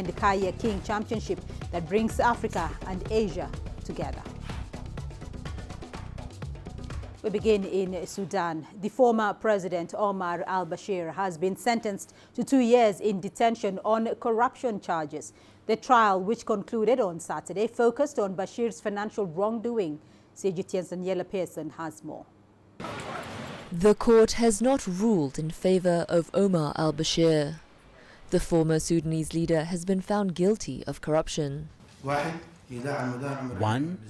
and Kayaking Championship that brings Africa and Asia together. We begin in Sudan. The former president, Omar al-Bashir, has been sentenced to 2 years in detention on corruption charges. The trial, which concluded on Saturday, focused on Bashir's financial wrongdoing. CGTN's Daniela Pearson has more. The court has not ruled in favor of Omar al-Bashir. The former Sudanese leader has been found guilty of corruption. One,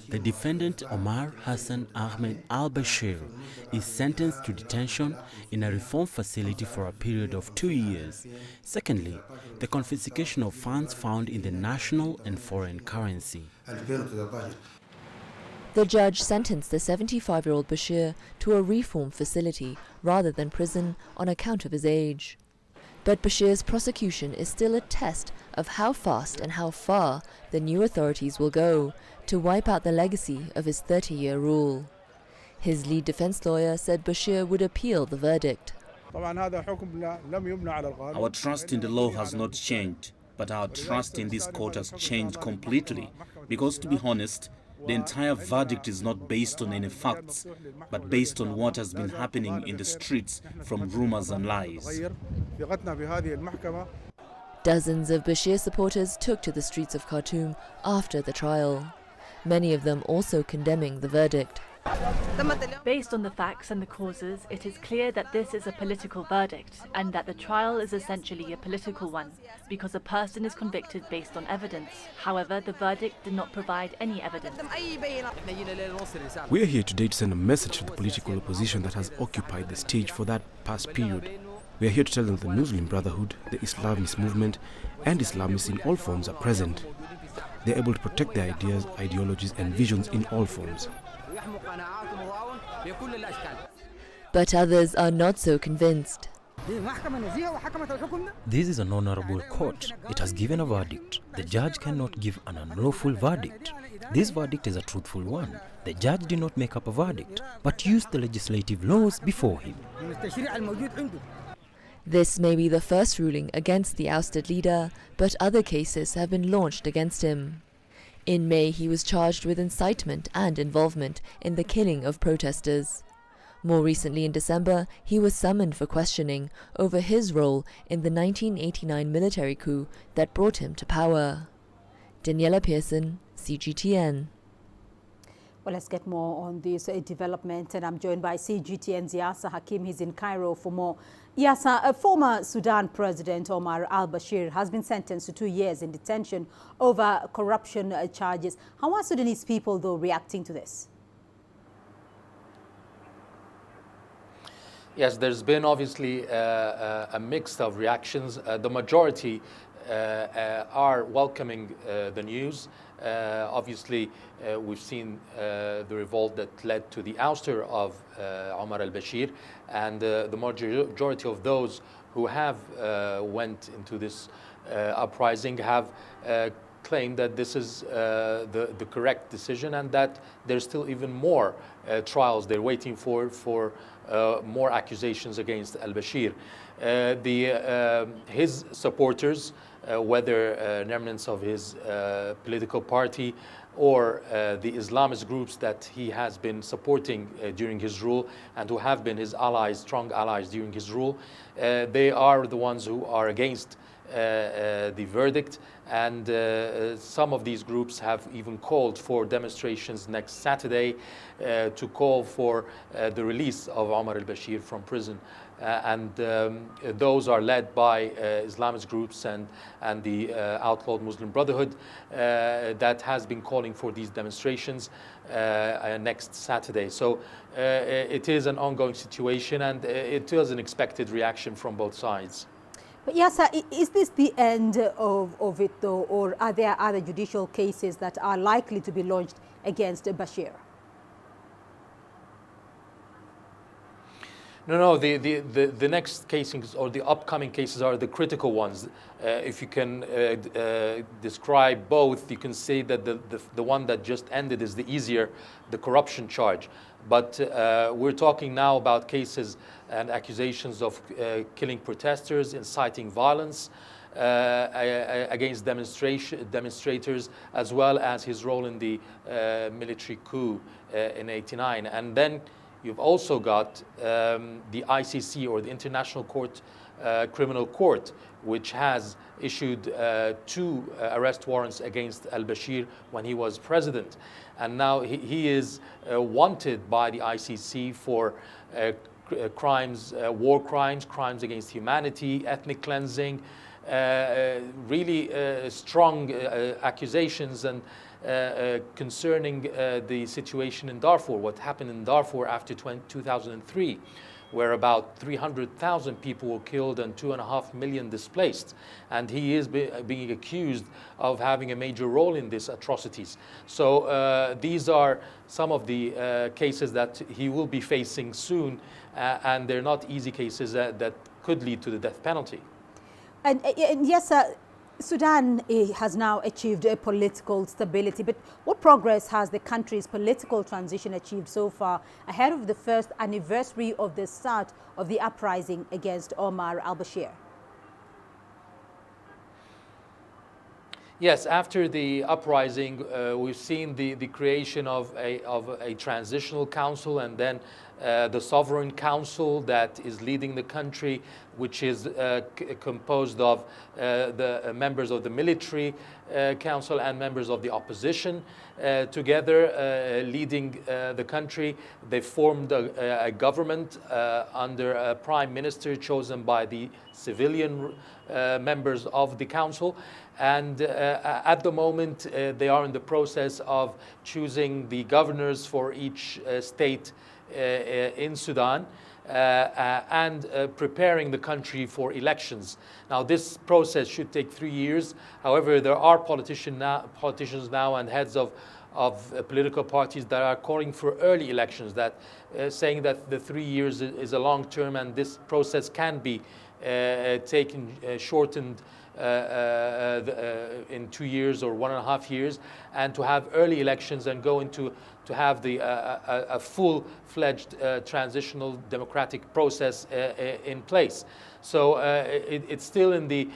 the defendant Omar Hassan Ahmed al-Bashir is sentenced to detention in a reform facility for a period of 2 years. Secondly, the confiscation of funds found in the national and foreign currency. The judge sentenced the 75-year-old Bashir to a reform facility rather than prison on account of his age. But Bashir's prosecution is still a test of how fast and how far the new authorities will go to wipe out the legacy of his 30-year rule. His lead defense lawyer said Bashir would appeal the verdict. Our trust in the law has not changed, but our trust in this court has changed completely, because, to be honest, the entire verdict is not based on any facts, but based on what has been happening in the streets from rumors and lies. Dozens of Bashir supporters took to the streets of Khartoum after the trial, many of them also condemning the verdict. Based on the facts and the causes, it is clear that this is a political verdict and that the trial is essentially a political one because a person is convicted based on evidence. However, the verdict did not provide any evidence. We are here today to send a message to the political opposition that has occupied the stage for that past period. We are here to tell them that the Muslim Brotherhood, the Islamist movement, and Islamists in all forms are present. They are able to protect their ideas, ideologies, and visions in all forms. But others are not so convinced. This is an honorable court. It has given a verdict. The judge cannot give an unlawful verdict. This verdict is a truthful one. The judge did not make up a verdict, but used the legislative laws before him. This may be the first ruling against the ousted leader, but other cases have been launched against him. In May, he was charged with incitement and involvement in the killing of protesters. More recently, in December, he was summoned for questioning over his role in the 1989 military coup that brought him to power. Daniela Pearson, CGTN. Well, let's get more on this development, and I'm joined by CGTN's Yasa Hakim. He's in Cairo for more. Yasa, a former Sudan president, Omar al-Bashir, has been sentenced to 2 years in detention over corruption charges. How are Sudanese people, though, reacting to this? Yes, there's been obviously a mix of reactions. The majority are welcoming the news. Obviously, we've seen the revolt that led to the ouster of Omar al-Bashir, and the majority of those who have went into this uprising have claimed that this is the correct decision, and that there's still even more trials they're waiting for more accusations against al-Bashir. His supporters, whether remnants of his political party or the Islamist groups that he has been supporting during his rule and who have been his allies, strong allies during his rule, they are the ones who are against the verdict, and some of these groups have even called for demonstrations next Saturday to call for the release of Omar al-Bashir from prison. And those are led by Islamist groups and the outlawed Muslim Brotherhood that has been calling for these demonstrations next Saturday. So it is an ongoing situation, and it is an expected reaction from both sides. But yes, is this the end of it, though, or are there other judicial cases that are likely to be launched against Bashir? No, the next cases or the upcoming cases are the critical ones. If you can describe both, you can say that the one that just ended is the easier, the corruption charge. But we're talking now about cases and accusations of killing protesters, inciting violence, against demonstrators, as well as his role in the military coup in '89. And then you've also got the ICC, or the International Criminal Court, which has issued 2 arrest warrants against al-Bashir when he was president. And now he is wanted by the ICC for crimes, war crimes, crimes against humanity, ethnic cleansing, really strong accusations and concerning the situation in Darfur, what happened in Darfur after 2003, where about 300,000 people were killed and 2.5 million displaced. And he is being accused of having a major role in these atrocities. So these are some of the cases that he will be facing soon, and they're not easy cases that could lead to the death penalty. And yes, Sudan has now achieved a political stability, but what progress has the country's political transition achieved so far ahead of the first anniversary of the start of the uprising against Omar al-Bashir? Yes, after the uprising, we've seen the creation of a transitional council, and then the sovereign council that is leading the country, which is composed of the members of the military council and members of the opposition together leading the country. They formed a government under a prime minister chosen by the civilian members of the council. And at the moment, they are in the process of choosing the governors for each state in Sudan and preparing the country for elections. Now, this process should take 3 years. However, there are politicians now and heads of political parties that are calling for early elections, that saying that the 3 years is a long term and this process can be shortened in 2 years or 1.5 years, and to have early elections and go into to have a full-fledged transitional democratic process in place. So it's still in the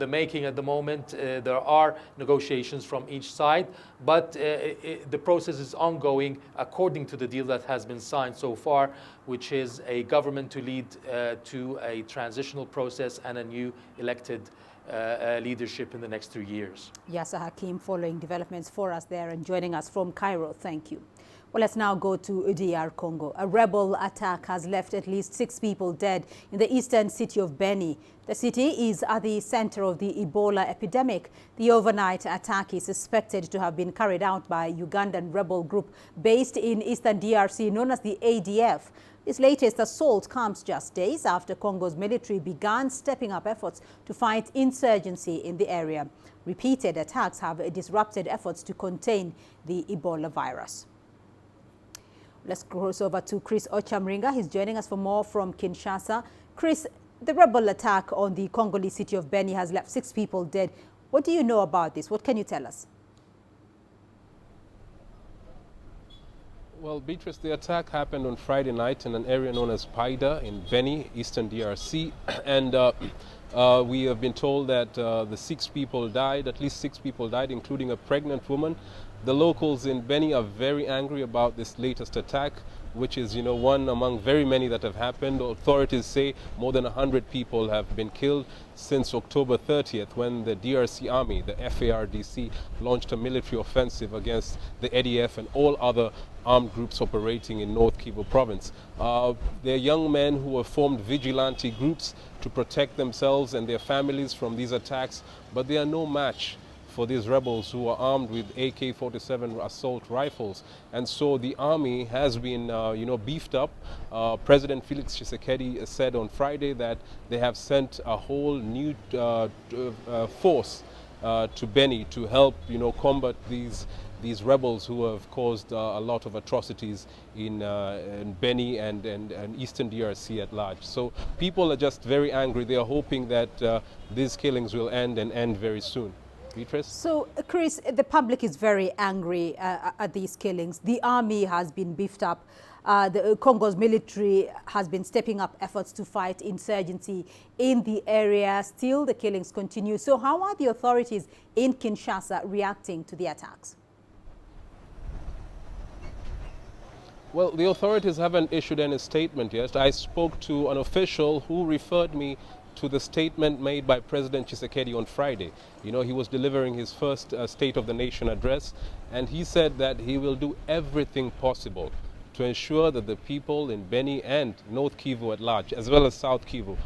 making at the moment. There are negotiations from each side, but the process is ongoing according to the deal that has been signed so far, which is a government to lead to a transitional process and a new elected leadership in the next 3 years. Yasser Hakim following developments for us there and joining us from Cairo. Thank you. Well, let's now go to DR Congo. A rebel attack has left at least 6 people dead in the eastern city of Beni. The city is at the center of the Ebola epidemic. The overnight attack is suspected to have been carried out by Ugandan rebel group based in Eastern DRC known as the ADF. This latest assault comes just days after Congo's military began stepping up efforts to fight insurgency in the area. Repeated attacks have disrupted efforts to contain the Ebola virus. Let's cross over to Chris Ochamringa. He's joining us for more from Kinshasa. Chris, the rebel attack on the Congolese city of Beni has left 6 people dead. What do you know about this? What can you tell us? Well, Beatrice, the attack happened on Friday night in an area known as Paida in Beni, Eastern DRC. And we have been told that the 6 people died, at least 6 people died, including a pregnant woman. The locals in Beni are very angry about this latest attack, which is, one among very many that have happened. Authorities say more than 100 people have been killed since October 30th, when the DRC Army, the FARDC, launched a military offensive against the ADF and all other armed groups operating in North Kivu province. They're young men who have formed vigilante groups to protect themselves and their families from these attacks, but they are no match for these rebels who are armed with AK-47 assault rifles. And so the army has been, beefed up. President Felix Tshisekedi said on Friday that they have sent a whole new force to Beni to help, combat these rebels who have caused a lot of atrocities in Beni and Eastern DRC at large. So people are just very angry. They are hoping that these killings will end and end very soon. Beatrice? So, Chris, the public is very angry at these killings. The army has been beefed up. the Congo's military has been stepping up efforts to fight insurgency in the area. Still, the killings continue. So how are the authorities in Kinshasa reacting to the attacks? Well, the authorities haven't issued any statement yet. I spoke to an official who referred me to the statement made by President Tshisekedi on Friday. You know, he was delivering his first State of the Nation address, and he said that he will do everything possible to ensure that the people in Beni and North Kivu at large, as well as South Kivu,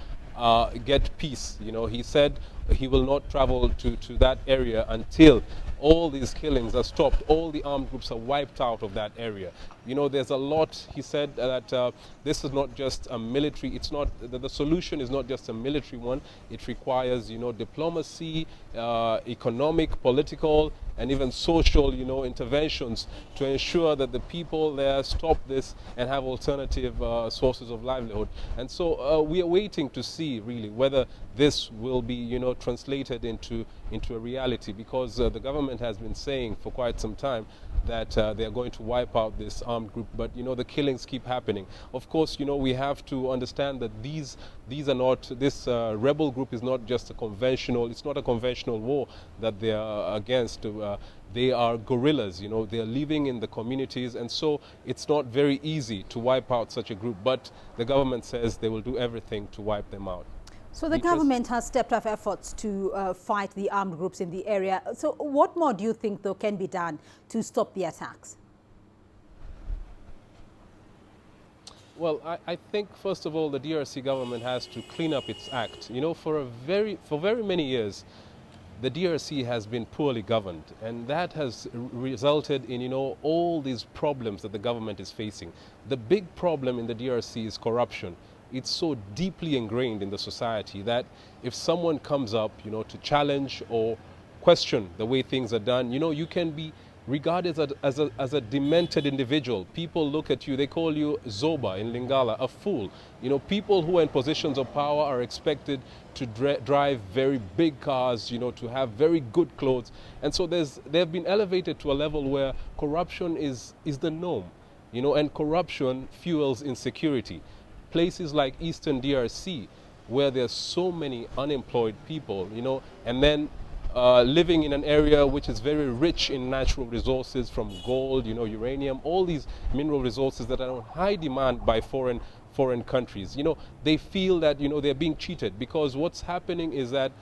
get peace. You know, he said he will not travel to that area until all these killings are stopped, all the armed groups are wiped out of that area. You know, there's a lot, he said, that this is not just a military, it's not, the solution is not just a military one. It requires, you know, diplomacy, economic, political, and even social, you know, interventions to ensure that the people there stop this and have alternative sources of livelihood. And so we are waiting to see really whether this will be, you know, translated into a reality, because the government has been saying for quite some time that they are going to wipe out this armed group, but you know, the killings keep happening. Of course, you know, we have to understand that these are not, this rebel group is not just a conventional, it's not a conventional war that they are against. They are guerrillas, you know, they are living in the communities, and so it's not very easy to wipe out such a group, but the government says they will do everything to wipe them out. So the government has stepped up efforts to fight the armed groups in the area. So what more do you think, though, can be done to stop the attacks? Well, I think, first of all, the DRC government has to clean up its act. You know, for very many years, the DRC has been poorly governed, and that has resulted in, you know, all these problems that the government is facing. The big problem in the DRC is corruption. It's so deeply ingrained in the society that if someone comes up, you know, to challenge or question the way things are done, you know, you can be regarded as a demented individual. People look at you, they call you Zoba in Lingala, a fool. You know, people who are in positions of power are expected to drive very big cars, you know, to have very good clothes. And so they have been elevated to a level where corruption is the norm, you know, and corruption fuels insecurity. Places like Eastern DRC, where there's so many unemployed people, you know, and then living in an area which is very rich in natural resources, from gold, you know, uranium, all these mineral resources that are on high demand by foreign countries. You know, they feel that, you know, they're being cheated, because what's happening is that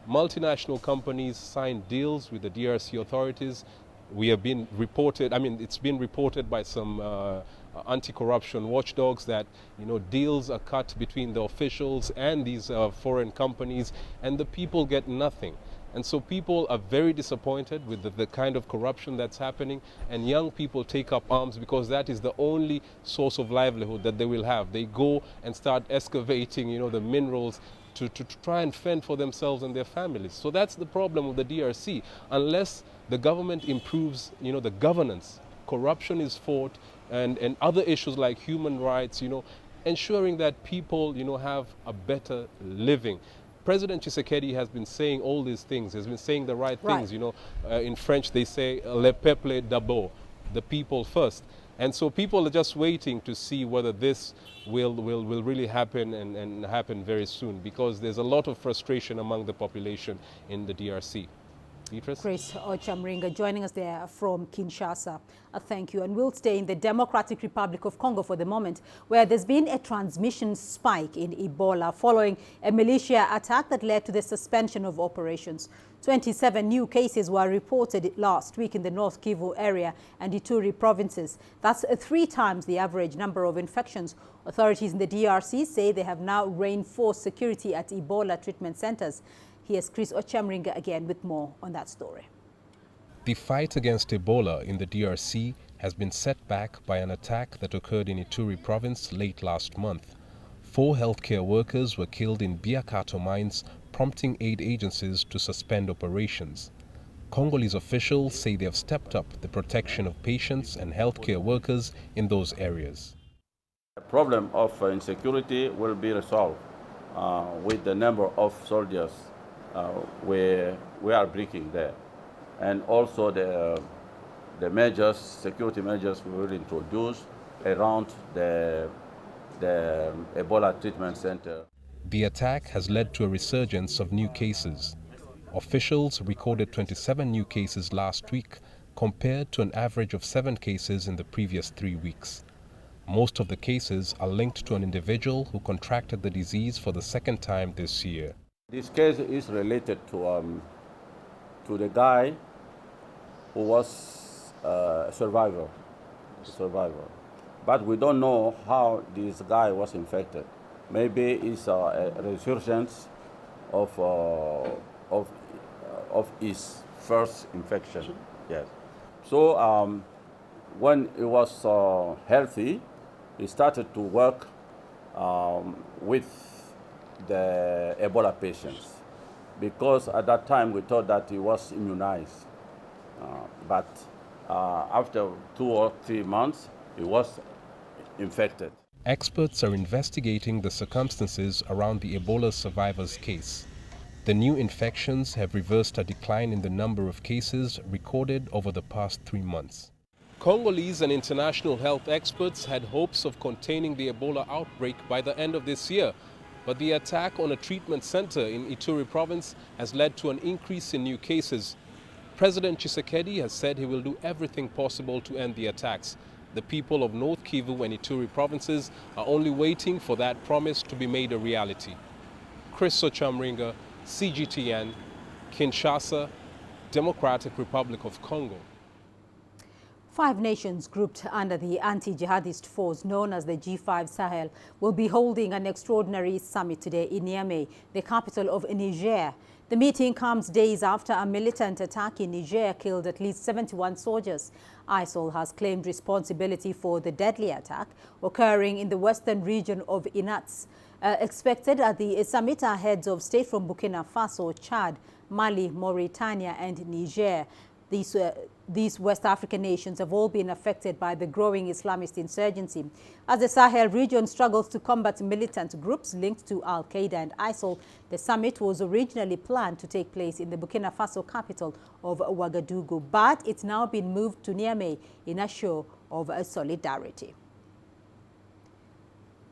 multinational companies sign deals with the DRC authorities. We have been reported, I mean, it's been reported by some anti-corruption watchdogs that, you know, deals are cut between the officials and these foreign companies, and the people get nothing. And so people are very disappointed with the kind of corruption that's happening, and young people take up arms because that is the only source of livelihood that they will have. They go and start excavating, you know, the minerals to try and fend for themselves and their families. So that's the problem of the DRC. Unless the government improves, you know, the governance, corruption is fought, and other issues like human rights, you know, ensuring that people, you know, have a better living. President Tshisekedi has been saying all these things. He's been saying the right things. You know, in French they say "le peuple d'abord," the people first. And so people are just waiting to see whether this will really happen and happen very soon, because there's a lot of frustration among the population in the DRC. Chris Ochamringa joining us there from Kinshasa. Thank you. And we'll stay in the Democratic Republic of Congo for the moment, where there's been a transmission spike in Ebola following a militia attack that led to the suspension of operations. 27 new cases were reported last week in the North Kivu area and Ituri provinces. That's 3 times the average number of infections. Authorities in the DRC say they have now reinforced security at Ebola treatment centers. Here's Chris Ochamringa again with more on that story. The fight against Ebola in the DRC has been set back by an attack that occurred in Ituri province late last month. 4 healthcare workers were killed in Biakato mines, prompting aid agencies to suspend operations. Congolese officials say they have stepped up the protection of patients and healthcare workers in those areas. The problem of insecurity will be resolved with the number of soldiers we are bringing there, and also the measures, security measures we will introduce around the Ebola treatment center. The attack has led to a resurgence of new cases. Officials recorded 27 new cases last week, compared to an average of 7 cases in the previous 3 weeks. Most of the cases are linked to an individual who contracted the disease for the second time this year. This case is related to the guy who was a survivor. But we don't know how this guy was infected. Maybe it's a resurgence of his first infection. Yes. So when he was healthy, he started to work with the Ebola patients, because at that time we thought that he was immunized. But after 2 or 3 months, he was infected. Experts are investigating the circumstances around the Ebola survivors' case. The new infections have reversed a decline in the number of cases recorded over the past 3 months. Congolese and international health experts had hopes of containing the Ebola outbreak by the end of this year, but the attack on a treatment center in Ituri province has led to an increase in new cases. President Tshisekedi has said he will do everything possible to end the attacks. The people of North Kivu and Ituri provinces are only waiting for that promise to be made a reality. Chris Ochamringa, CGTN, Kinshasa, Democratic Republic of Congo. 5 nations grouped under the anti-jihadist force known as the G5 Sahel will be holding an extraordinary summit today in Niamey, the capital of Niger. The meeting comes days after a militant attack in Niger killed at least 71 soldiers. ISIL has claimed responsibility for the deadly attack occurring in the western region of Inats. Expected at the summit are heads of state from Burkina Faso, Chad, Mali, Mauritania and Niger. These West African nations have all been affected by the growing Islamist insurgency. As the Sahel region struggles to combat militant groups linked to Al-Qaeda and ISIL, the summit was originally planned to take place in the Burkina Faso capital of Ouagadougou, but it's now been moved to Niamey in a show of solidarity.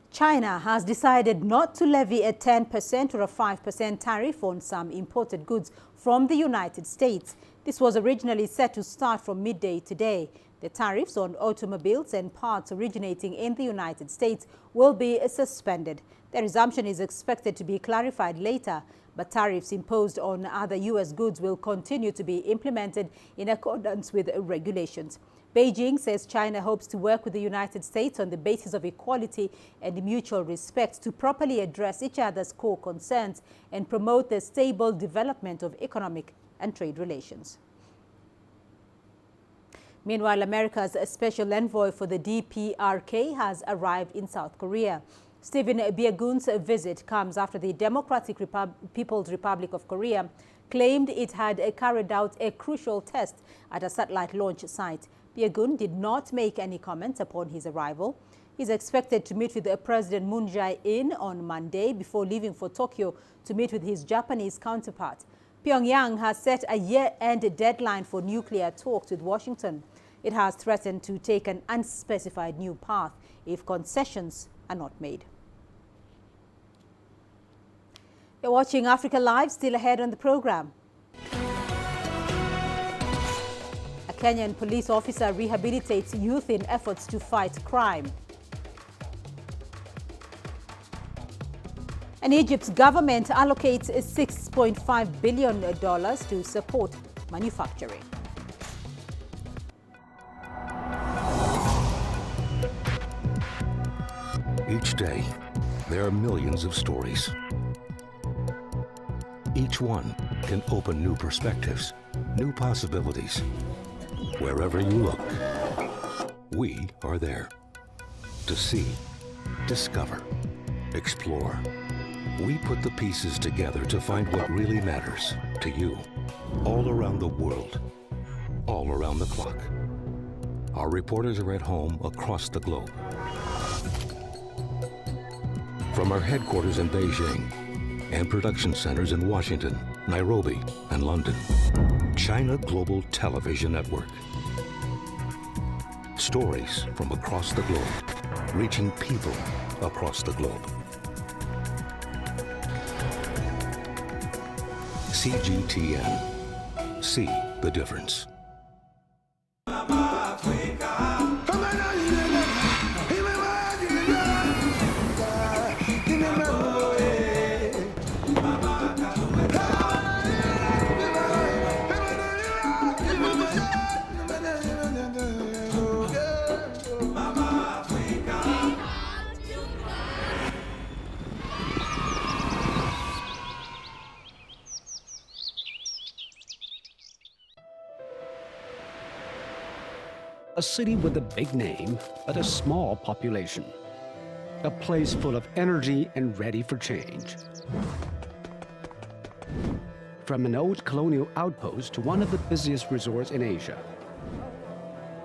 China has decided not to levy a 10% or a 5% tariff on some imported goods from the United States. This was originally set to start from midday today. The tariffs on automobiles and parts originating in the United States will be suspended. The resumption is expected to be clarified later, but tariffs imposed on other U.S. goods will continue to be implemented in accordance with regulations. Beijing says China hopes to work with the United States on the basis of equality and mutual respect to properly address each other's core concerns and promote the stable development of economic and trade relations. Meanwhile, America's special envoy for the DPRK has arrived in South Korea. Stephen Biegun's visit comes after the Democratic People's Republic of Korea claimed it had carried out a crucial test at a satellite launch site. Biegun did not make any comments upon his arrival. He's expected to meet with President Moon Jae-in on Monday before leaving for Tokyo to meet with his Japanese counterpart. Pyongyang has set a year-end deadline for nuclear talks with Washington. It has threatened to take an unspecified new path if concessions are not made. You're watching Africa Live, still ahead on the program. A Kenyan police officer rehabilitates youth in efforts to fight crime. And Egypt's government allocates $6.5 billion to support manufacturing. Each day, there are millions of stories. Each one can open new perspectives, new possibilities. Wherever you look, we are there to see, discover, explore. We put the pieces together to find what really matters to you, all around the world, all around the clock. Our reporters are at home across the globe. From our headquarters in Beijing and production centers in Washington, Nairobi, and London, China Global Television Network. Stories from across the globe, reaching people across the globe. CGTN. See the difference. A city with a big name, but a small population. A place full of energy and ready for change. From an old colonial outpost to one of the busiest resorts in Asia.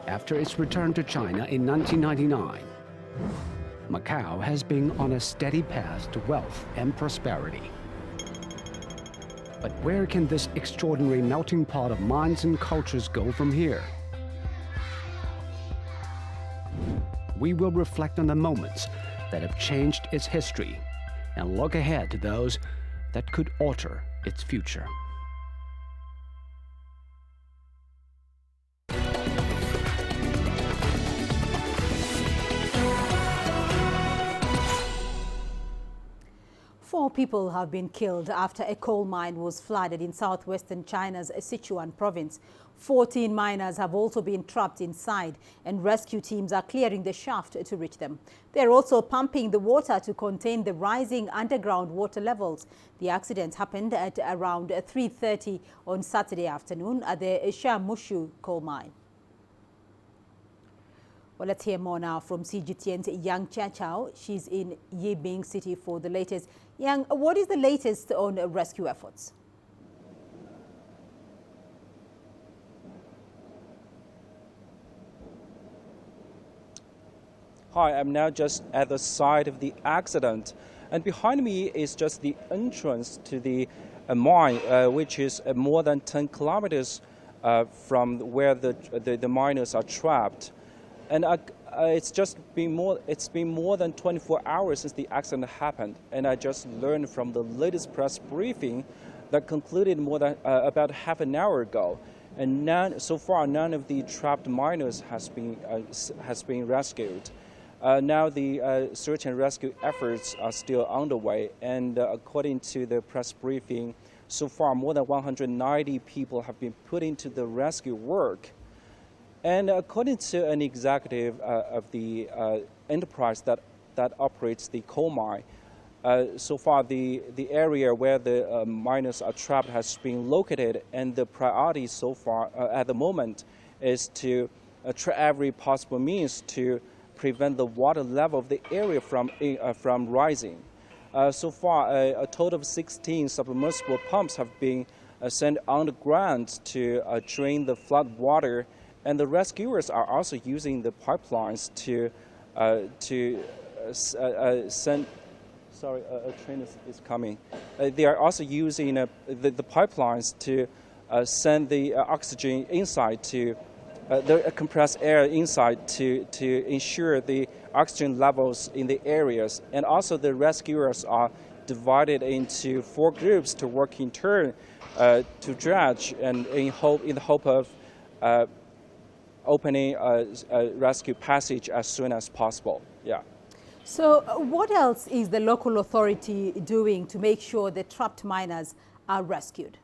After its return to China in 1999, Macao has been on a steady path to wealth and prosperity. But where can this extraordinary melting pot of minds and cultures go from here? We will reflect on the moments that have changed its history and look ahead to those that could alter its future. Four people have been killed after a coal mine was flooded in southwestern China's Sichuan province. 14 miners have also been trapped inside, and rescue teams are clearing the shaft to reach them. They're also pumping the water to contain the rising underground water levels. The accident happened at around 3:30 on Saturday afternoon at the Shamushu coal mine. Well, let's hear more now from CGTN's Yang Chachao. She's in Yibing City for the latest. Yang, what is the latest on rescue efforts? Hi, I'm now just at the site of the accident, and behind me is just the entrance to the mine, which is more than 10 kilometers from where the miners are trapped. And it's been more than 24 hours since the accident happened, and I just learned from the latest press briefing that concluded more than about half an hour ago. And so far, none of the trapped miners has been rescued. Now the search and rescue efforts are still underway, and according to the press briefing, so far more than 190 people have been put into the rescue work. And according to an executive of the enterprise that operates the coal mine, so far the area where the miners are trapped has been located, and the priority so far at the moment is to try every possible means to prevent the water level of the area from rising. So far, a total of 16 submersible pumps have been sent underground to drain the flood water, and the rescuers are also using the pipelines to send. Sorry, a train is coming. They are also using the pipelines to send the oxygen inside to the compressed air inside to ensure the oxygen levels in the areas. And also the rescuers are divided into 4 groups to work in turn to dredge, and in the hope of opening a rescue passage as soon as possible. Yeah. So what else is the local authority doing to make sure the trapped miners are rescued?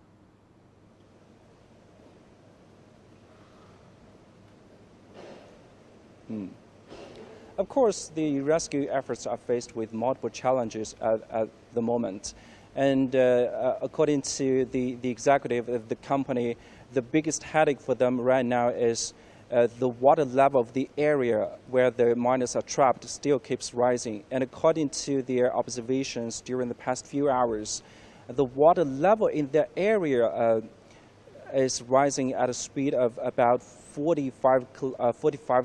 Of course, the rescue efforts are faced with multiple challenges at the moment. And according to the executive of the company, the biggest headache for them right now is the water level of the area where the miners are trapped still keeps rising. And according to their observations during the past few hours, the water level in the area is rising at a speed of about 45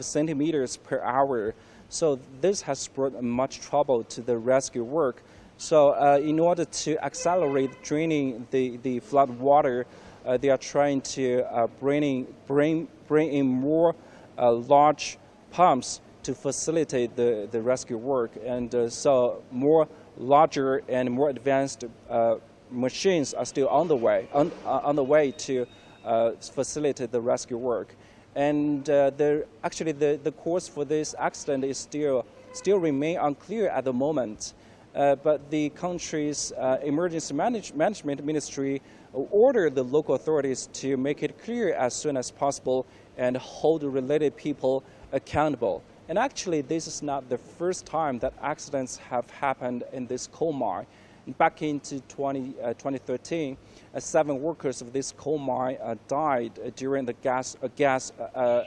centimeters per hour. So this has brought much trouble to the rescue work. So in order to accelerate draining the flood water, they are trying to bring in more large pumps to facilitate the rescue work, and so more larger and more advanced machines are still on the way to facilitate the rescue work. And actually the cause for this accident is still remain unclear at the moment. But the country's emergency management ministry ordered the local authorities to make it clear as soon as possible and hold related people accountable. And actually, this is not the first time that accidents have happened in this coal mine. Back into 2013, 7 workers of this coal mine died during the gas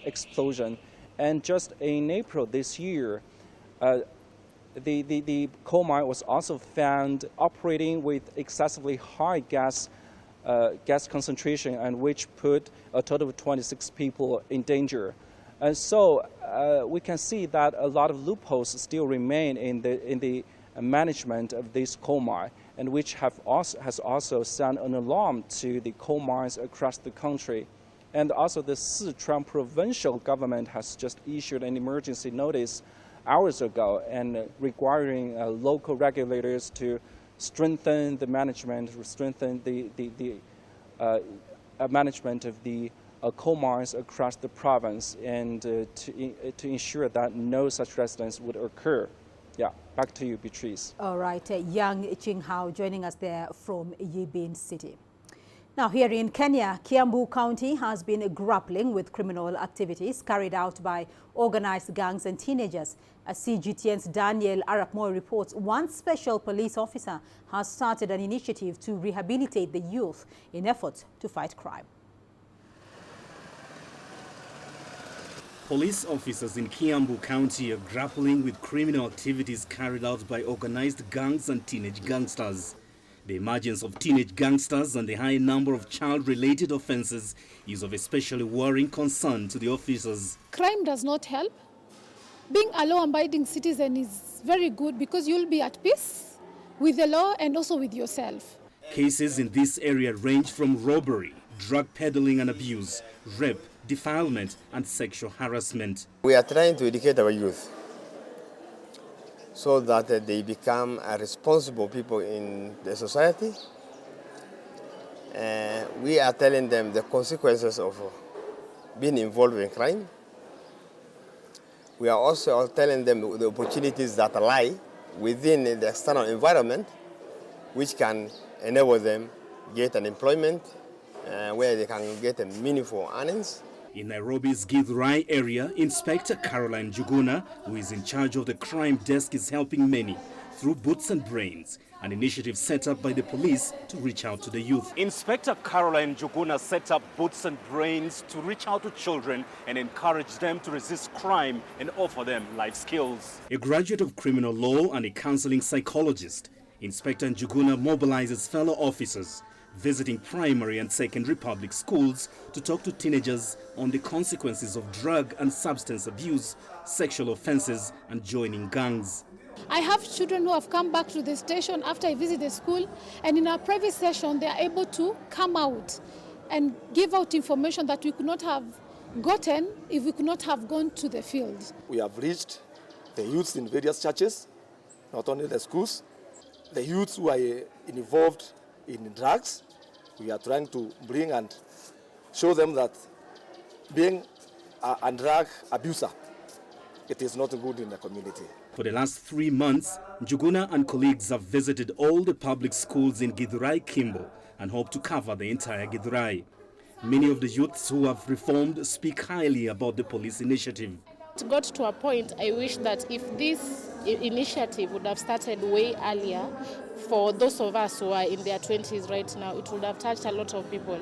explosion. And just in April this year, the coal mine was also found operating with excessively high gas concentration, and which put a total of 26 people in danger. And so we can see that a lot of loopholes still remain in the management of this coal mine, and which has also sent an alarm to the coal mines across the country. And also the Sichuan provincial government has just issued an emergency notice hours ago and requiring local regulators to strengthen the management, strengthen the management of the coal mines across the province, and to ensure that no such accidents would occur. Yeah, back to you, Beatrice. All right, Yang Qinghao joining us there from Yibin City. Now, here in Kenya, Kiambu County has been grappling with criminal activities carried out by organized gangs and teenagers. As CGTN's Daniel Arap-Moy reports, one special police officer has started an initiative to rehabilitate the youth in efforts to fight crime. Police officers in Kiambu County are grappling with criminal activities carried out by organized gangs and teenage gangsters. The emergence of teenage gangsters and the high number of child-related offenses is of especially worrying concern to the officers. Crime does not help. Being a law-abiding citizen is very good because you'll be at peace with the law and also with yourself. Cases in this area range from robbery, drug peddling and abuse, rape, defilement and sexual harassment. We are trying to educate our youth so that they become responsible people in the society. We are telling them the consequences of being involved in crime. We are also telling them the opportunities that lie within the external environment, which can enable them get an employment where they can get a meaningful earnings. In Nairobi's Githurai area, Inspector Caroline Juguna, who is in charge of the crime desk, is helping many through Boots and Brains, an initiative set up by the police to reach out to the youth. Inspector Caroline Juguna set up Boots and Brains to reach out to children and encourage them to resist crime and offer them life skills. A graduate of criminal law and a counseling psychologist, Inspector Njuguna mobilizes fellow officers visiting primary and secondary public schools to talk to teenagers on the consequences of drug and substance abuse, sexual offenses and joining gangs. I have children who have come back to the station after I visit the school, and in our private session they are able to come out and give out information that we could not have gotten if we could not have gone to the field. We have reached the youths in various churches, not only the schools, the youths who are involved in drugs. We are trying to bring and show them that being a drug abuser, it is not good in the community. For the last 3 months, Njuguna and colleagues have visited all the public schools in Githurai Kimbo and hope to cover the entire Githurai. Many of the youths who have reformed speak highly about the police initiative. It got to a point I wish that if this initiative would have started way earlier, for those of us who are in their 20s right now, it would have touched a lot of people.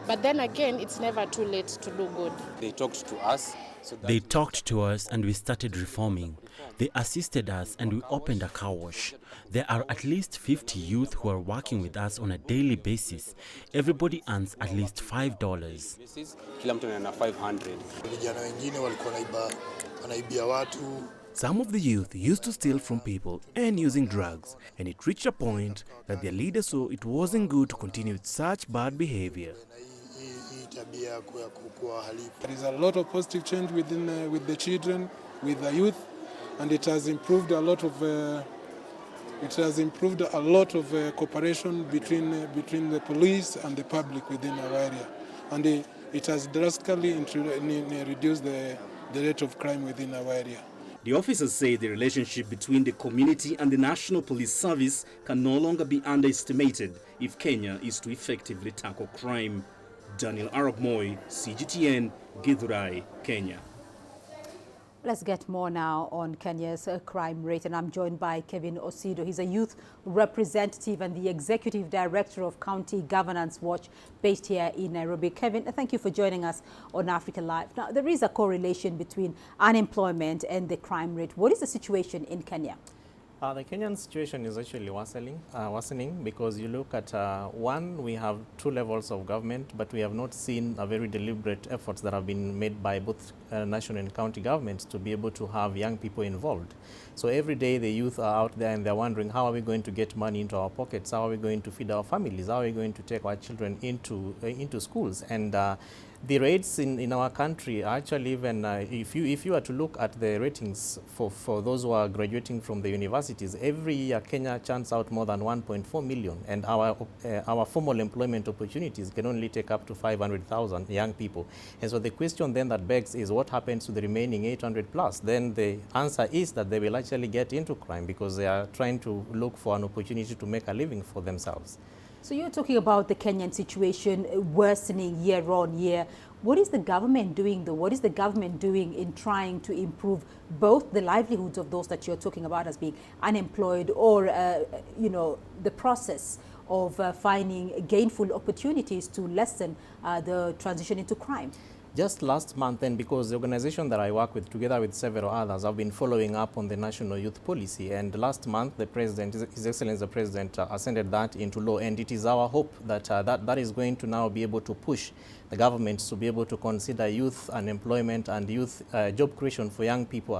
But then again, it's never too late to do good. They talked to us. They talked to us and we started reforming. They assisted us and we opened a car wash. There are at least 50 youth who are working with us on a daily basis. Everybody earns at least $5. Kila mtu ana 500. Vijana wengine walikuwa wanaibia watu. Some of the youth used to steal from people and using drugs, and it reached a point that their leader saw it wasn't good to continue with such bad behavior. There is a lot of positive change with the children. with the youth, and it has improved a lot of cooperation between the police and the public within our area, and it has drastically reduced the rate of crime within our area. The officers say the relationship between the community and the National Police Service can no longer be underestimated if Kenya is to effectively tackle crime. Daniel Arab Moi, CGTN, Githurai, Kenya. Let's get more now on Kenya's crime rate, and I'm joined by Kevin Osido. He's a youth representative and the executive director of County Governance Watch based here in Nairobi. Kevin, thank you for joining us on Africa Live. Now, there is a correlation between unemployment and the crime rate. What is the situation in Kenya? The Kenyan situation is actually worsening because you look at, one, we have two levels of government, but we have not seen a very deliberate efforts that have been made by both national and county governments to be able to have young people involved. So every day the youth are out there and they're wondering, how are we going to get money into our pockets? How are we going to feed our families? How are we going to take our children into schools? And the rates in our country are actually even, if you are to look at the ratings for those who are graduating from the universities, every year Kenya churns out more than 1.4 million, and our formal employment opportunities can only take up to 500,000 young people. And so the question then that begs is, what happens to the remaining 800 plus? Then the answer is that they will actually get into crime because they are trying to look for an opportunity to make a living for themselves. So you're talking about the Kenyan situation worsening year on year. What is the government doing, though? What is the government doing in trying to improve both the livelihoods of those that you're talking about as being unemployed, or, the process of finding gainful opportunities to lessen the transition into crime? Just last month, and because the organization that I work with, together with several others, have been following up on the national youth policy. And last month, the President, His Excellency the President, ascended that into law. And it is our hope that that is going to now be able to push the government to be able to consider youth unemployment and youth job creation for young people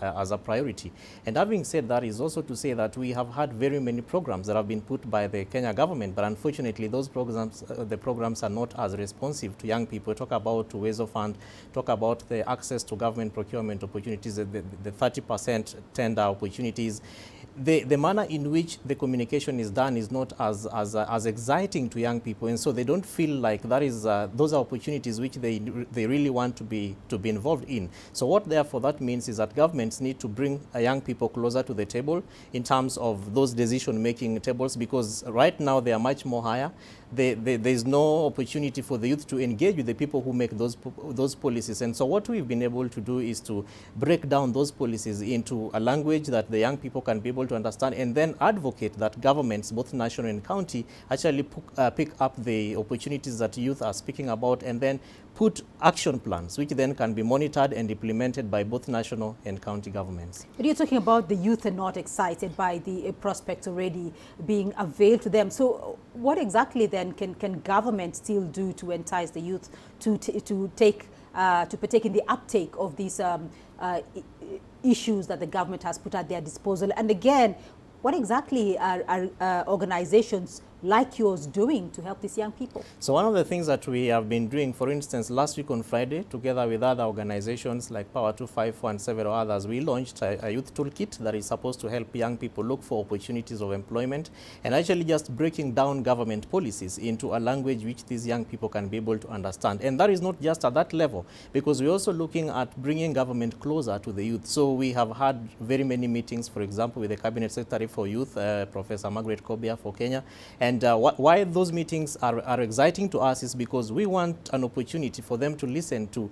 as a priority. And having said that, is also to say that we have had very many programs that have been put by the Kenya government, but unfortunately those programs, the programs are not as responsive to young people. Talk about Uwezo Fund, talk about the access to government procurement opportunities, the 30% tender opportunities. The manner in which the communication is done is not as exciting to young people, and so they don't feel like that is those are opportunities which they really want to be involved in. So what therefore that means is that governments need to bring young people closer to the table in terms of those decision-making tables, because right now they are much more higher. There is no opportunity for the youth to engage with the people who make those policies. And so what we've been able to do is to break down those policies into a language that the young people can be able to understand, and then advocate that governments, both national and county, actually pick up the opportunities that youth are speaking about, and then put action plans, which then can be monitored and implemented by both national and county governments. But you're talking about the youth are not excited by the prospect already being availed to them. So what exactly then can government still do to entice the youth to partake in the uptake of these issues that the government has put at their disposal? And again, what exactly are organizations like yours doing to help these young people? So one of the things that we have been doing, for instance, last week on Friday, together with other organizations like Power 254 and several others, we launched a youth toolkit that is supposed to help young people look for opportunities of employment, and actually just breaking down government policies into a language which these young people can be able to understand. And that is not just at that level, because we're also looking at bringing government closer to the youth. So we have had very many meetings, for example, with the Cabinet Secretary for Youth, Professor Margaret Kobia for Kenya. And why those meetings are exciting to us is because we want an opportunity for them to listen to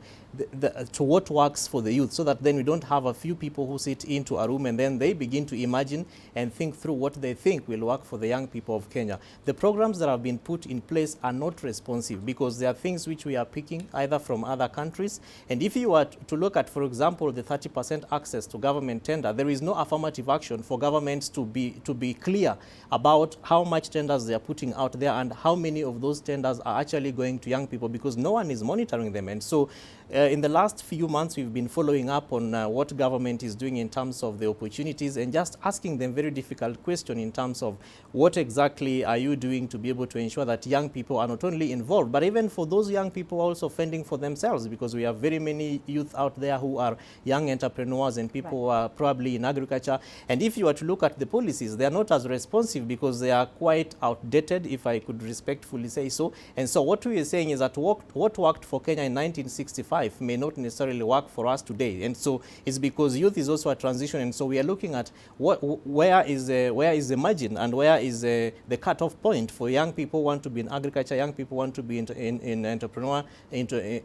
what works for the youth, so that then we don't have a few people who sit into a room and then they begin to imagine and think through what they think will work for the young people of Kenya. The programs that have been put in place are not responsive, because there are things which we are picking either from other countries. And if you are to look at, for example, the 30% access to government tender, there is no affirmative action for governments to be clear about how much tenders they they are putting out there, and how many of those tenders are actually going to young people, because no one is monitoring them. And so in the last few months, we've been following up on what government is doing in terms of the opportunities, and just asking them very difficult question in terms of what exactly are you doing to be able to ensure that young people are not only involved, but even for those young people also fending for themselves, because we have very many youth out there who are young entrepreneurs and people who are probably in agriculture. And if you were to look at the policies, they are not as responsive because they are quite outdated, if I could respectfully say so. And so what we are saying is that what worked for Kenya in 1965 may not necessarily work for us today. And so it's because youth is also a transition, and so we are looking at where is the margin and where is the cutoff point for young people who want to be in agriculture, young people want to be in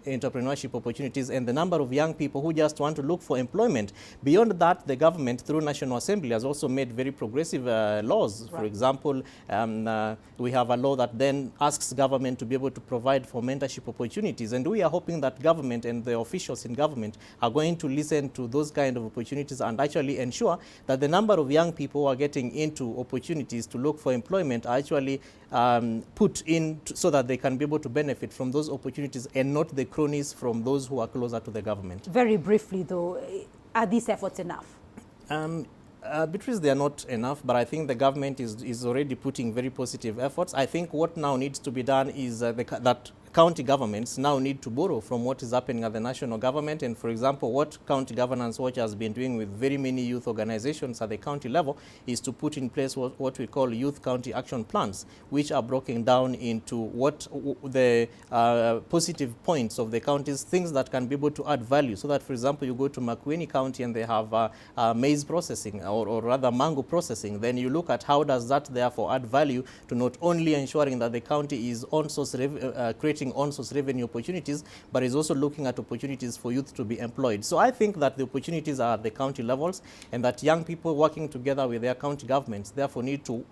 entrepreneurship opportunities, and the number of young people who just want to look for employment. Beyond that, the government through National Assembly has also made very progressive laws. For example, we have a law that then asks government to be able to provide for mentorship opportunities, and we are hoping that government and the officials in government are going to listen to those kind of opportunities and actually ensure that the number of young people who are getting into opportunities to look for employment are actually put in so that they can be able to benefit from those opportunities and not the cronies from those who are closer to the government. Very briefly though, are these efforts enough? Beatrice, they are not enough, but I think the government is already putting very positive efforts. I think what now needs to be done is that county governments now need to borrow from what is happening at the national government. And for example, what County Governance Watch has been doing with very many youth organizations at the county level is to put in place what we call youth county action plans, which are broken down into what the positive points of the counties, things that can be able to add value. So that, for example, you go to Makueni County and they have maize processing or rather mango processing. Then you look at how does that therefore add value to not only ensuring that the county is creating on-source revenue opportunities, but is also looking at opportunities for youth to be employed. So I think that the opportunities are at the county levels, and that young people working together with their county governments therefore need to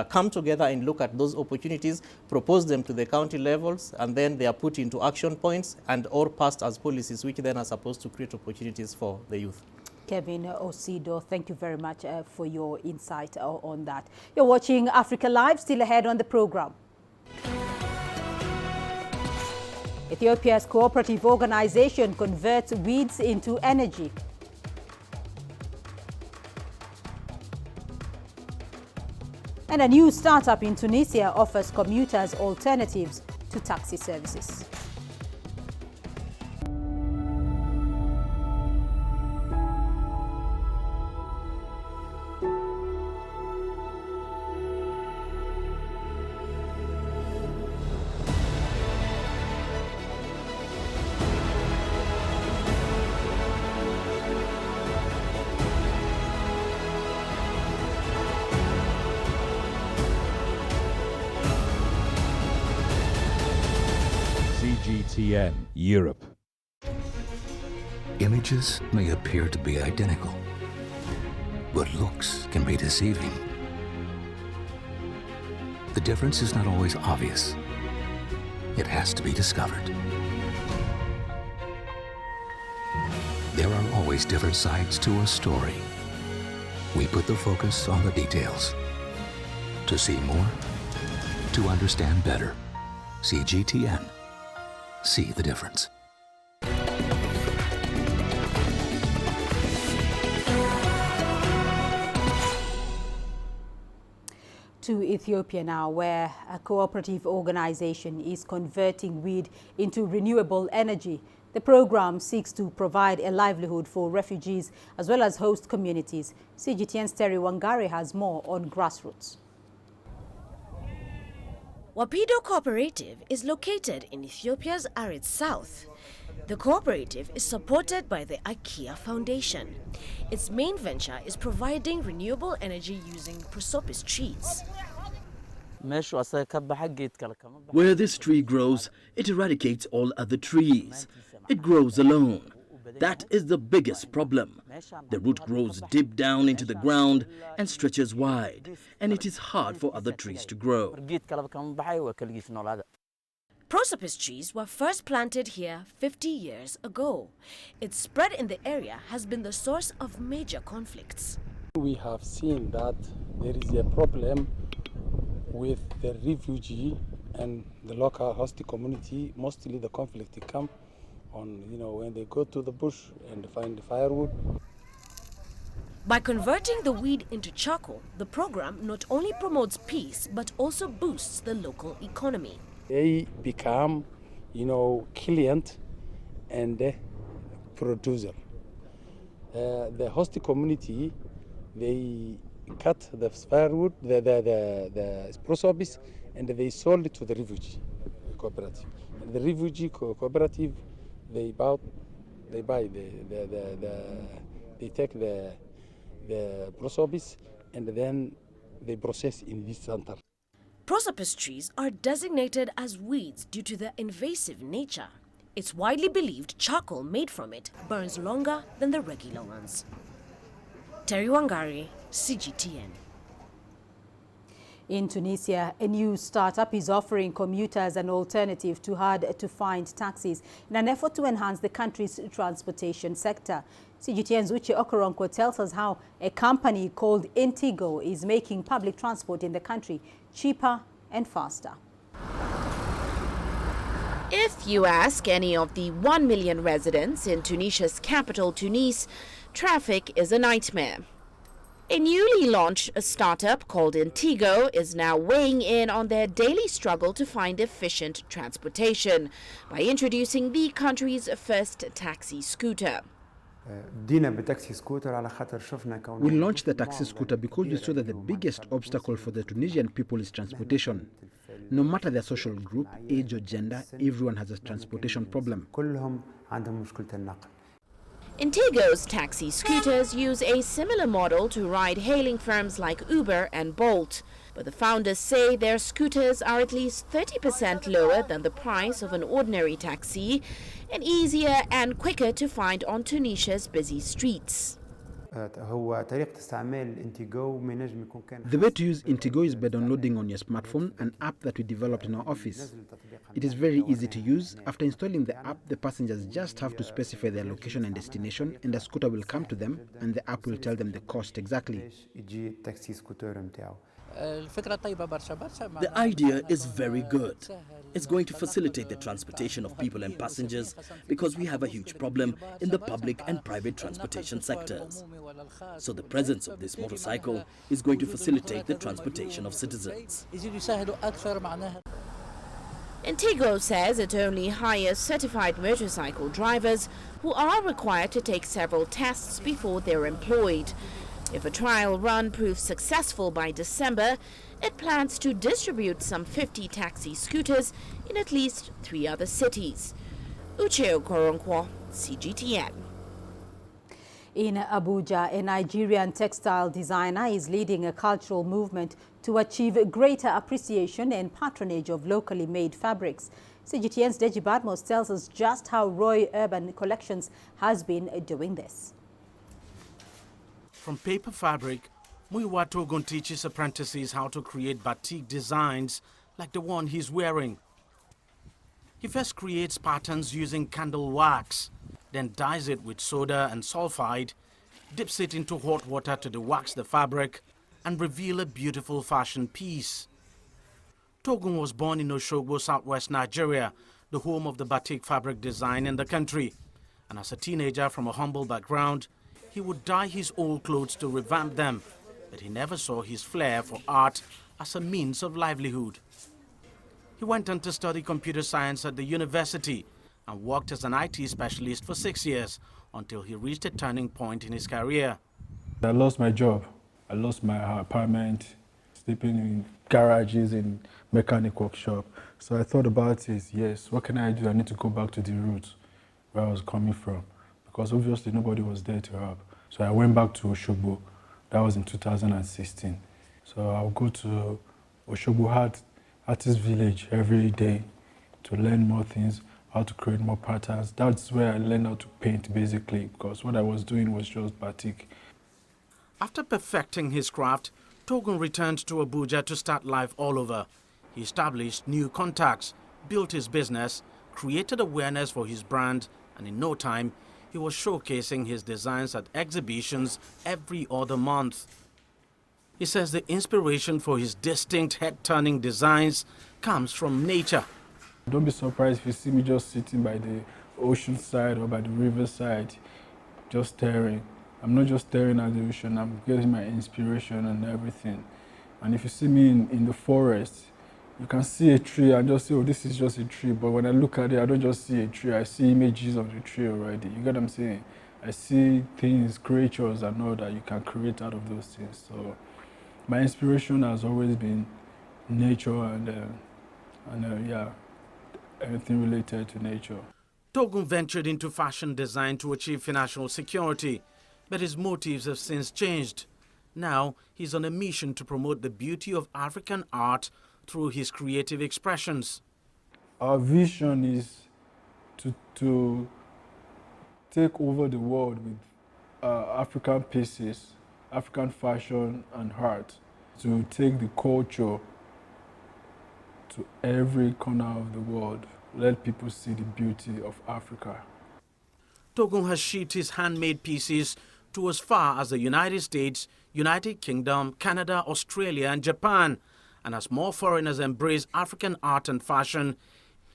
come together and look at those opportunities, propose them to the county levels, and then they are put into action points and or passed as policies, which then are supposed to create opportunities for the youth. Kevin Osido, thank you very much for your insight on that. You're watching Africa Live, still ahead on the program. Ethiopia's cooperative organization converts weeds into energy. And a new startup in Tunisia offers commuters alternatives to taxi services. CGTN Europe. Images may appear to be identical, but looks can be deceiving. The difference is not always obvious. It has to be discovered. There are always different sides to a story. We put the focus on the details. To see more, to understand better. CGTN. See the difference. To Ethiopia now, where a cooperative organization is converting weed into renewable energy. The program seeks to provide a livelihood for refugees as well as host communities. CGTN's Terry Wangari has more on grassroots. Wapido Cooperative is located in Ethiopia's arid south. The cooperative is supported by the IKEA Foundation. Its main venture is providing renewable energy using prosopis trees. Where this tree grows, it eradicates all other trees. It grows alone. That is the biggest problem. The root grows deep down into the ground and stretches wide, and it is hard for other trees to grow. Prosopis trees were first planted here 50 years ago. Its spread in the area has been the source of major conflicts. We have seen that there is a problem with the refugee and the local host community. Mostly the conflict come on, when they go to the bush and find firewood. By converting the weed into charcoal, the program not only promotes peace but also boosts the local economy. They become, client and producer. The host community, they cut the firewood, the prosopis, and they sold it to the refugee cooperative. And the refugee cooperative, they take the prosopis and then they process in this center. Prosopis trees are designated as weeds due to their invasive nature. It's widely believed charcoal made from it burns longer than the regular ones. Terry Wangari, CGTN. In Tunisia, a new startup is offering commuters an alternative to hard-to-find taxis in an effort to enhance the country's transportation sector. CGTN's Uche Okoronkwo tells us how a company called Intigo is making public transport in the country cheaper and faster. If you ask any of the 1 million residents in Tunisia's capital, Tunis, traffic is a nightmare. A newly launched startup called Intigo is now weighing in on their daily struggle to find efficient transportation by introducing the country's first taxi scooter. We launched the taxi scooter because we saw that the biggest obstacle for the Tunisian people is transportation. No matter their social group, age or gender, everyone has a transportation problem. Intigo's taxi scooters use a similar model to ride-hailing firms like Uber and Bolt. But the founders say their scooters are at least 30% lower than the price of an ordinary taxi and easier and quicker to find on Tunisia's busy streets. The way to use Intigo is by downloading on your smartphone an app that we developed in our office. It is very easy to use. After installing the app, the passengers just have to specify their location and destination, and the scooter will come to them, and the app will tell them the cost exactly. The idea is very good. It's going to facilitate the transportation of people and passengers because we have a huge problem in the public and private transportation sectors. So the presence of this motorcycle is going to facilitate the transportation of citizens. Intigo says it only hires certified motorcycle drivers who are required to take several tests before they're employed. If a trial run proves successful by December, it plans to distribute some 50 taxi scooters in at least 3 other cities. Uche Okoronkwo, CGTN. In Abuja, a Nigerian textile designer is leading a cultural movement to achieve greater appreciation and patronage of locally made fabrics. CGTN's Deji Badmos tells us just how Roy Urban Collections has been doing this. From paper fabric, Muyiwa Togun teaches apprentices how to create batik designs like the one he's wearing. He first creates patterns using candle wax, then dyes it with soda and sulfide, dips it into hot water to dewax the fabric, and reveal a beautiful fashion piece. Togun was born in Oshogbo, southwest Nigeria, the home of the batik fabric design in the country. And as a teenager from a humble background, he would dye his old clothes to revamp them, but he never saw his flair for art as a means of livelihood. He went on to study computer science at the university and worked as an IT specialist for 6 years until he reached a turning point in his career. I lost my job. I lost my apartment, sleeping in garages, in mechanic workshop. So I thought about it, yes, what can I do? I need to go back to the roots where I was coming from, because obviously nobody was there to help. So I went back to Oshogbo. That was in 2016. So I'll go to Oshogbo Artist Village every day to learn more things, how to create more patterns. That's where I learned how to paint, basically, because what I was doing was just batik. After perfecting his craft, Togun returned to Abuja to start life all over. He established new contacts, built his business, created awareness for his brand, and in no time, he was showcasing his designs at exhibitions every other month. He says the inspiration for his distinct head-turning designs comes from nature. Don't be surprised if you see me just sitting by the ocean side or by the river side, just staring. I'm not just staring at the ocean, I'm getting my inspiration and everything. And if you see me in the forest, you can see a tree and just say, oh, this is just a tree. But when I look at it, I don't just see a tree, I see images of the tree already. You get what I'm saying? I see things, creatures and all that you can create out of those things. So my inspiration has always been nature and yeah, everything related to nature. Togun ventured into fashion design to achieve financial security, but his motives have since changed. Now, he's on a mission to promote the beauty of African art through his creative expressions. Our vision is to take over the world with African pieces, African fashion and art, to take the culture to every corner of the world. Let people see the beauty of Africa. Togun has shipped his handmade pieces to as far as the United States, United Kingdom, Canada, Australia and Japan. And as more foreigners embrace African art and fashion,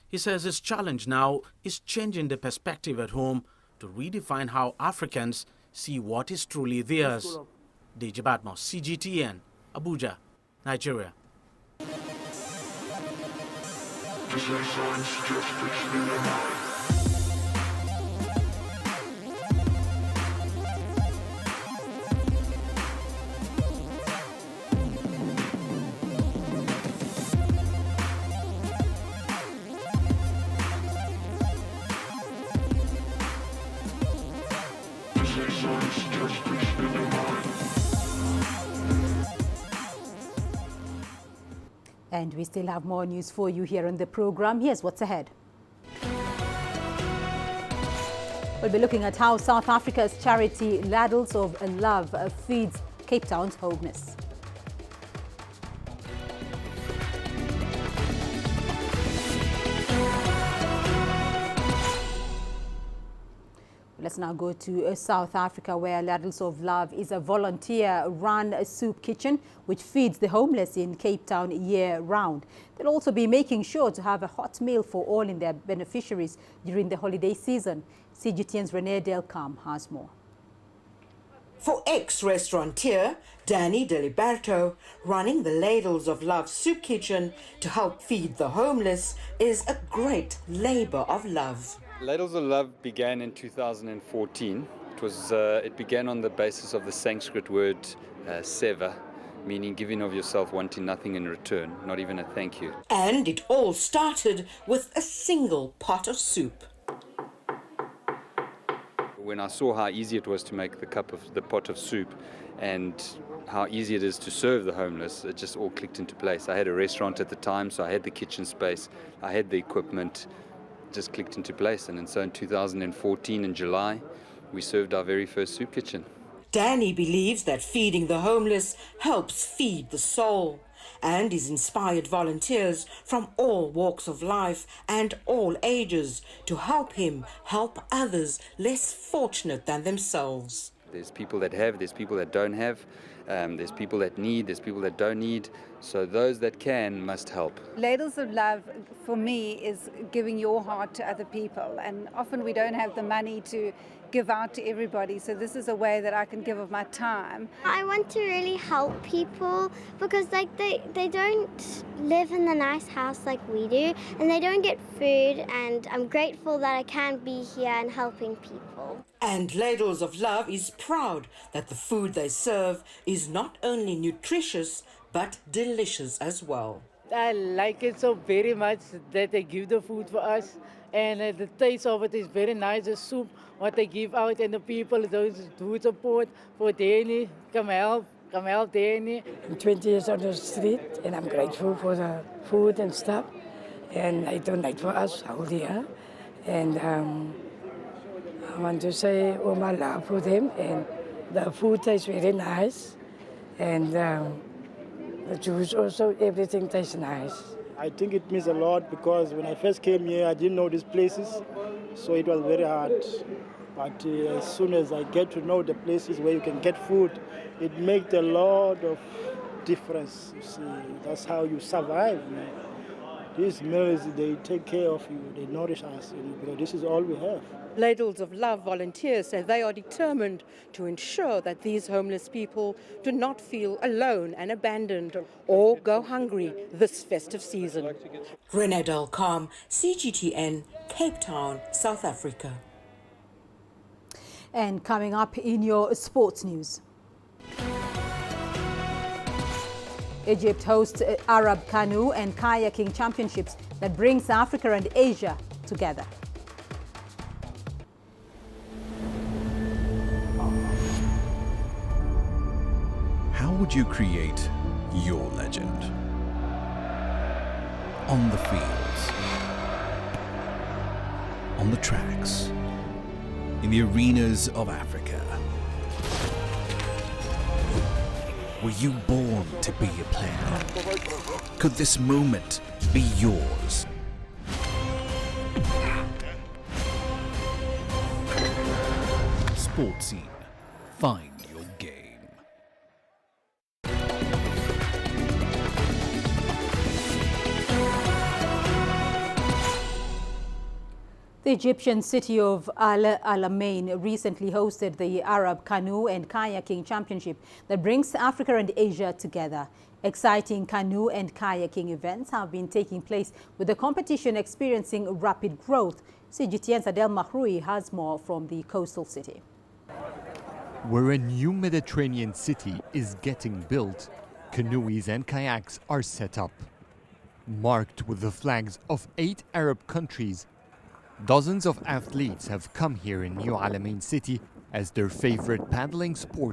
he says his challenge now is changing the perspective at home to redefine how Africans see what is truly theirs. Deji Badmo, CGTN, Abuja, Nigeria. And we still have more news for you here on the program. Here's what's ahead. We'll be looking at how South Africa's charity Ladles of Love feeds Cape Town's homeless. Let's now go to South Africa, where Ladles of Love is a volunteer-run soup kitchen which feeds the homeless in Cape Town year-round. They'll also be making sure to have a hot meal for all in their beneficiaries during the holiday season. CGTN's Renee Delcam has more. For ex-restaurateur Danny Diliberto, running the Ladles of Love soup kitchen to help feed the homeless is a great labor of love. Ladles of Love began in 2014. It began on the basis of the Sanskrit word seva, meaning giving of yourself, wanting nothing in return, not even a thank you. And it all started with a single pot of soup. When I saw how easy it was to make the pot of soup and how easy it is to serve the homeless, it just all clicked into place. I had a restaurant at the time, so I had the kitchen space, I had the equipment, just clicked into place. And so in 2014 in July, we served our very first soup kitchen. Danny believes that feeding the homeless helps feed the soul, and is inspired volunteers from all walks of life and all ages to help him help others less fortunate than themselves. There's people that have, there's people that don't have, there's people that need, there's people that don't need. So those that can must help. Ladles of Love, for me, is giving your heart to other people. And often we don't have the money to give out to everybody. So this is a way that I can give of my time. I want to really help people because they don't live in a nice house like we do, and they don't get food, and I'm grateful that I can be here and helping people. And Ladles of Love is proud that the food they serve is not only nutritious but delicious as well. I like it so very much that they give the food for us, and the taste of it is very nice. The soup, what they give out, and the people those do support for Danny, come help Danny. I'm 20 years on the street, and I'm grateful for the food and stuff, and I donate for us all year, and I want to say all my love for them, and the food tastes very nice, and the juice also, everything tastes nice. I think it means a lot because when I first came here, I didn't know these places, so it was very hard. But as soon as I get to know the places where you can get food, it makes a lot of difference. You see, that's how you survive. Man. These meals, they take care of you, they nourish us, because this is all we have. Ladles of Love volunteers say they are determined to ensure that these homeless people do not feel alone and abandoned or go hungry this festive season. Renee Delcom, CGTN, Cape Town, South Africa. And coming up in your sports news. Egypt hosts Arab canoe and kayaking championships that brings Africa and Asia together. How would you create your legend? On the fields, on the tracks, in the arenas of Africa. Were you born to be a player? Could this moment be yours? Sports Scene. Find your game. The Egyptian city of Al-Alamein recently hosted the Arab Canoe and Kayaking Championship that brings Africa and Asia together. Exciting canoe and kayaking events have been taking place, with the competition experiencing rapid growth. CGTN's Adel Mahroui has more from the coastal city. Where a new Mediterranean city is getting built, canoes and kayaks are set up. Marked with the flags of 8 Arab countries, dozens of athletes have come here in New Alamein city as their favorite paddling sport